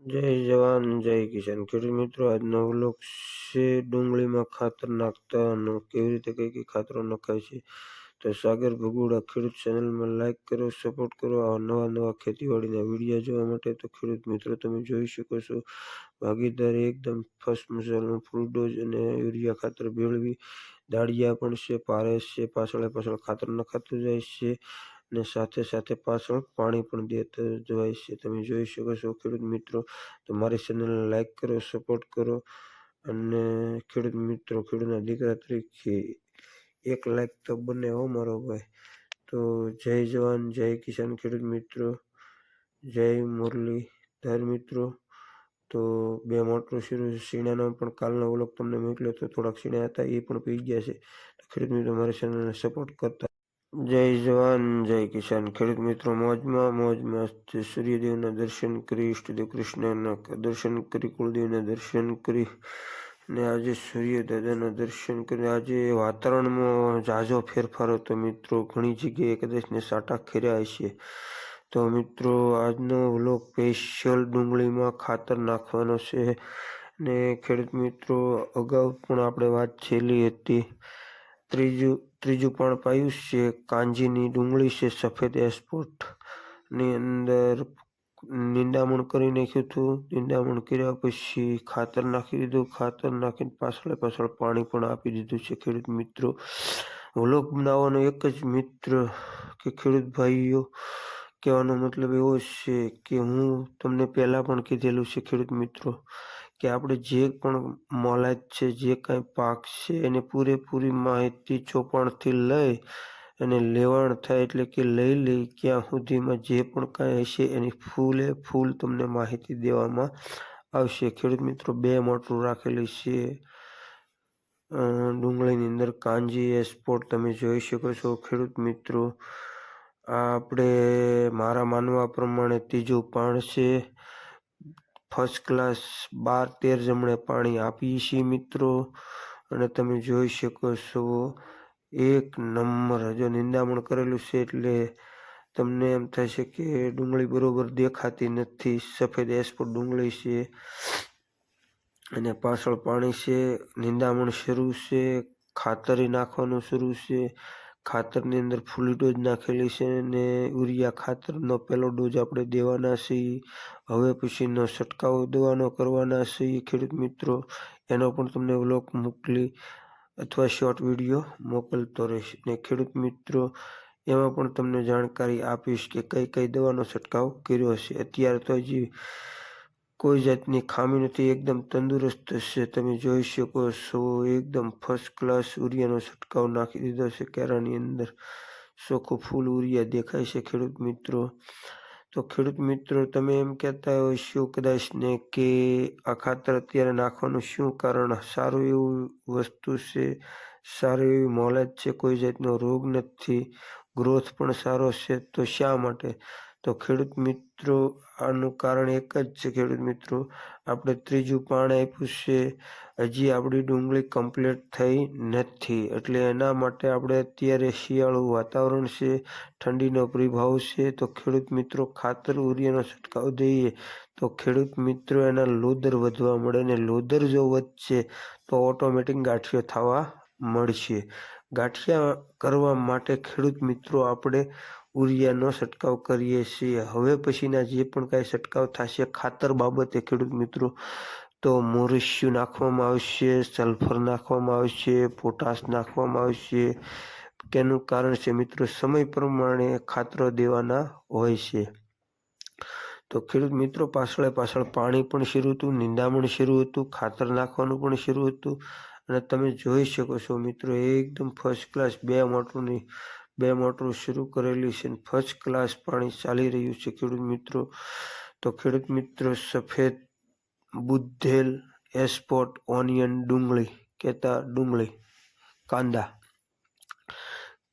જય જવાન જય કિસાન ખેડૂત મિત્રો, આજનો વ્લોગ છે ડુંગળીમાં ખાતર નાખતા અને કેવી રીતે કઈ કઈ ખાતરો નખાય છે. તો સાગર ભગુડા ખેડૂત ચેનલમાં લાઈક કરો, સપોર્ટ કરો. આવા નવા નવા ખેતીવાડીના વિડીયો જોવા માટે તો ખેડૂત મિત્રો તમે જોઈ શકો છો ભાગીદારી એકદમ ફર્સ્ટ મસાલાનું ફૂલ ડોઝ અને યુરિયા ખાતર ભેળવી, દાળિયા પણ છે, પારેસ છે, પાછળ ખાતર નખાતું જાય છે અને સાથે સાથે પાછળ પાણી પણ દેતું જવાય છે. તમે જોઈ શકો છો ખેડૂત મિત્રો. તો મારી ચેનલને લાઈક કરો, સપોર્ટ કરો અને ખેડૂત મિત્રો, ખેડૂતના દીકરા તરીકે એક લાઈક તો બને હો મારો ભાઈ. તો જય જવાન જય કિસાન ખેડૂત મિત્રો, જય મુરલીધર મિત્રો. તો બે મોટરો સીણાનો પણ કાલનો વ્લોગ તમને મોકલ્યો તો થોડાક સીણા હતા એ પણ પી ગયા છે. ખેડૂત મિત્રો મારી ચેનલને સપોર્ટ કરતા. જય જવાન જય કિસાન ખેડૂત મિત્રો, મોજમાં સૂર્યદેવના દર્શન કરી, ઈષ્ટદેવ કૃષ્ણના દર્શન કરી, કુળદેવના દર્શન કરી અને આજે સૂર્ય દાદાના દર્શન કરી. આજે વાતાવરણમાં ઝાઝો ફેરફાર હતો મિત્રો, ઘણી જગ્યાએ કદાચ ને સાટા ખેર્યા હશે. તો મિત્રો આજનો વ્લોગ સ્પેશિયલ ડુંગળીમાં ખાતર નાખવાનો છે ને ખેડૂત મિત્રો અગાઉ પણ આપણે વાત છેલ્લી હતી. ત્રીજું પણ પાયું છે, કાંજીની ડુંગળી છે, સફેદ એક્સપોર્ટ ની અંદર નિંદામણ કરી નાખ્યું હતું. નિંદામણ કર્યા પછી ખાતર નાખી દીધું, ખાતર નાખીને પાછળ પાણી પણ આપી દીધું છે. ખેડૂત મિત્રો વ્લોગ બનાવવાનો એક જ મિત્ર કે ખેડૂત ભાઈઓ કહેવાનો મતલબ એવો છે કે હું તમને પહેલા પણ કીધેલું છે ખેડૂત મિત્રો કે આપણે જે પણ મોલાદ છે, જે કાંઈ પાક છે એને પૂરેપૂરી માહિતી ચોપાણથી લઈ અને લેવાણ થાય એટલે કે લઈ ક્યાં સુધીમાં જે પણ કાંઈ હશે એની ફૂલ તમને માહિતી દેવામાં આવશે. ખેડૂત મિત્રો 2 મોટર રાખેલી છે ડુંગળીની અંદર, કાંજી એક્સપોર્ટ તમે જોઈ શકો છો ખેડૂત મિત્રો. આપણે મારા માનવા પ્રમાણે ત્રીજું પાણ છે, ફર્સ્ટ ક્લાસ 12-13 જમણે પાણી આપીએ છીએ મિત્રો. અને તમે જોઈ શકો છો એક નંબર. જો નિંદામણ કરેલું છે એટલે તમને એમ થશે કે ડુંગળી બરોબર દેખાતી નથી. સફેદ એક્સપોર્ટ ડુંગળી છે અને પાછળ પાણી છે, નિંદામણ શરૂ છે, ખાતરી નાખવાનું શરૂ છે. ખાતરની અંદર ફૂલ ડોઝ નાખેલી છે અને યુરિયા ખાતરનો પહેલો ડોઝ આપણે દેવાના છીએ. હવે પછીનો છંટકાવ દવાનો કરવાના છીએ ખેડૂત મિત્રો. એનો પણ તમને વ્લોગ મોકલી અથવા શોર્ટ વિડીયો મોકલતો રહીશ. ને ખેડૂત મિત્રો એમાં પણ તમને જાણકારી આપીશ કે કઈ દવાનો છંટકાવ કર્યો છે. અત્યારે તો હજી કોઈ જાતની ખામી નથી, એકદમ તંદુરસ્ત છે. તમે જોઈ શકો છો એકદમ ફર્સ્ટ ક્લાસ યુરિયાનો છંટકાવ નાખી દીધો છે કેરાની અંદર. ચોખ્ખું ફૂલ યુરિયા દેખાય છે ખેડૂત મિત્રો. તો ખેડૂત મિત્રો તમે એમ કહેતા હોય શું કદાચ ને કે આ ખાતર અત્યારે નાખવાનું શું કારણ? સારું એવું વસ્તુ છે, સારી એવી મોલેજ છે, કોઈ જાતનો રોગ નથી, ગ્રોથ પણ સારો છે, તો શા માટે? તો ખેડૂત મિત્રો આનું કારણ એક જ છે ખેડૂત મિત્રો, આપણે ત્રીજું પાણ આપ્યું છે, હજી આપણી ડુંગળી કમ્પ્લીટ થઈ નથી. એટલે એના માટે આપણે અત્યારે શિયાળું વાતાવરણ છે, ઠંડીનો પ્રભાવ છે. તો ખેડૂત મિત્રો ખાતર યુરિયાનો છંટકાવ દઈએ તો ખેડૂત મિત્રો એના લોદર વધવા મળે ને લોદર જો વધશે તો ઓટોમેટિક ગાંઠિયો થવા મળશે. ગાંઠિયા કરવા માટે ખેડૂત મિત્રો આપણે યુરિયાનો છંટકાવ કરીએ છીએ. હવે પછીના જે પણ કાંઈ છંટકાવ થશે ખાતર બાબતે ખેડૂત મિત્રો, તો મોરેશિયું નાખવામાં આવશે, સલ્ફર નાખવામાં આવશે, પોટાશ નાખવામાં આવશે. તેનું કારણ છે મિત્રો સમય પ્રમાણે ખાતરો દેવાના હોય છે. તો ખેડૂત મિત્રો પાછળ પાણી પણ શરૂ હતું, નિંદામણ શરૂ હતું, ખાતર નાખવાનું પણ શરૂ હતું. અને તમે જોઈ શકો છો મિત્રો એકદમ ફર્સ્ટ ક્લાસ 2 મોટરો શરૂ કરેલી છે, ફર્સ્ટ ક્લાસ પાણી ચાલી રહ્યું છે ખેડૂત મિત્રો. તો ખેડૂત મિત્રો સફેદ બુધેલ એક્સપોર્ટ ઓનિયન ડુંગળી કહેતા ડુંગળી કાંદા.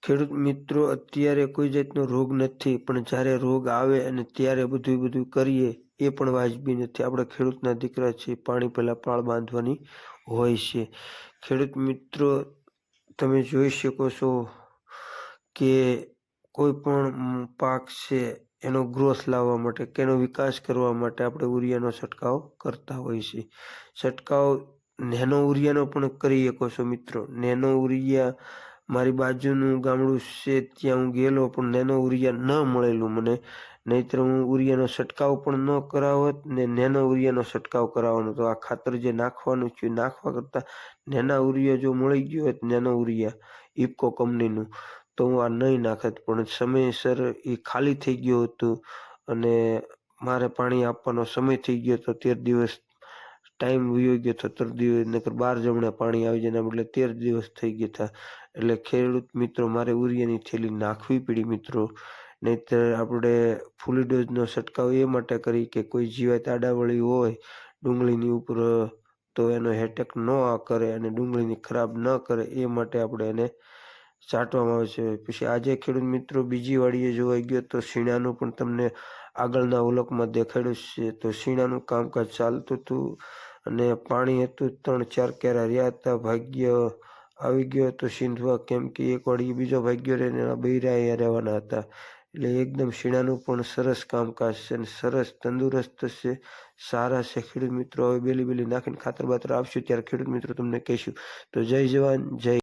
ખેડૂત મિત્રો અત્યારે કોઈ જાતનો રોગ નથી, પણ જ્યારે રોગ આવે અને ત્યારે બધું કરીએ એ પણ વાજબી નથી. આપણે ખેડૂતના દીકરા છીએ, પાણી પહેલા પાળ બાંધવાની હોય છે. ખેડૂત મિત્રો તમે જોઈ શકો છો કે કોઈ પણ પાક છે એનો ગ્રોથ લાવવા માટે કે એનો વિકાસ કરવા માટે આપણે ઉરિયાનો છંટકાવ કરતા હોઈએ છીએ. છંટકાવ નેનો ઉરિયાનો પણ કરી શકો છો મિત્રો. નેનો ઉરિયા મારી બાજુનું ગામડું છે ત્યાં હું ગયેલો પણ નેનો ઉરિયા ન મળેલું મને, નહીંતર હું ઉરિયાનો છંટકાવ પણ ન કરાવત ને નેનો ઉરિયાનો છંટકાવ કરાવવાનો. તો આ ખાતર જે નાખવાનું છે નાખવા કરતાં નેના ઉરિયા જો મળી ગયો હોત, નેનો ઉરિયા ઇફકો કંપનીનું, તો હું આ નહીં નાખત. પણ સમયસર એ ખાલી થઈ ગયું હતું અને મારે પાણી આપવાનો સમય થઈ ગયો હતો. 13 દિવસ ટાઈમ વયો ગયો હતો. 13 દિવસ નકર 12 જમણે પાણી આવી જાય, બદલે 13 દિવસ થઈ ગયા હતા. એટલે ખેડૂત મિત્રો મારે ઉરિયાની થેલી નાખવી પડી મિત્રો. નહીંતર આપણે ફૂલ ડોઝનો છંટકાવ એ માટે કરી કે કોઈ જીવાત આડાવળી હોય ડુંગળીની ઉપર તો એનો એટેક ન કરે અને ડુંગળીની ખરાબ ન કરે એ માટે આપણે એને છાંટવામાં આવે છે. પછી આજે ખેડૂત મિત્રો બીજી વાડીએ જોવા ગયો તો શીણાનું પણ તમને આગળના વ્લોગમાં દેખાડ્યું છે. તો શીણાનું કામકાજ ચાલતું હતું અને પાણી હતું, 3-4 કેરા રહ્યા હતા. ભાગ્ય આવી ગયો હતો સિંધવા, કેમ કે એક વાડી બીજો ભાગ્યો રહીને એના બૈરા અહીંયા રહેવાના હતા. એટલે એકદમ શીણાનું પણ સરસ કામકાજ છે અને સરસ તંદુરસ્ત છે, સારા છે ખેડૂત મિત્રો. હવે બેલી નાખીને ખાતર બાતર આપશું ત્યારે ખેડૂત મિત્રો તમને કહીશું. તો જય જવાન જય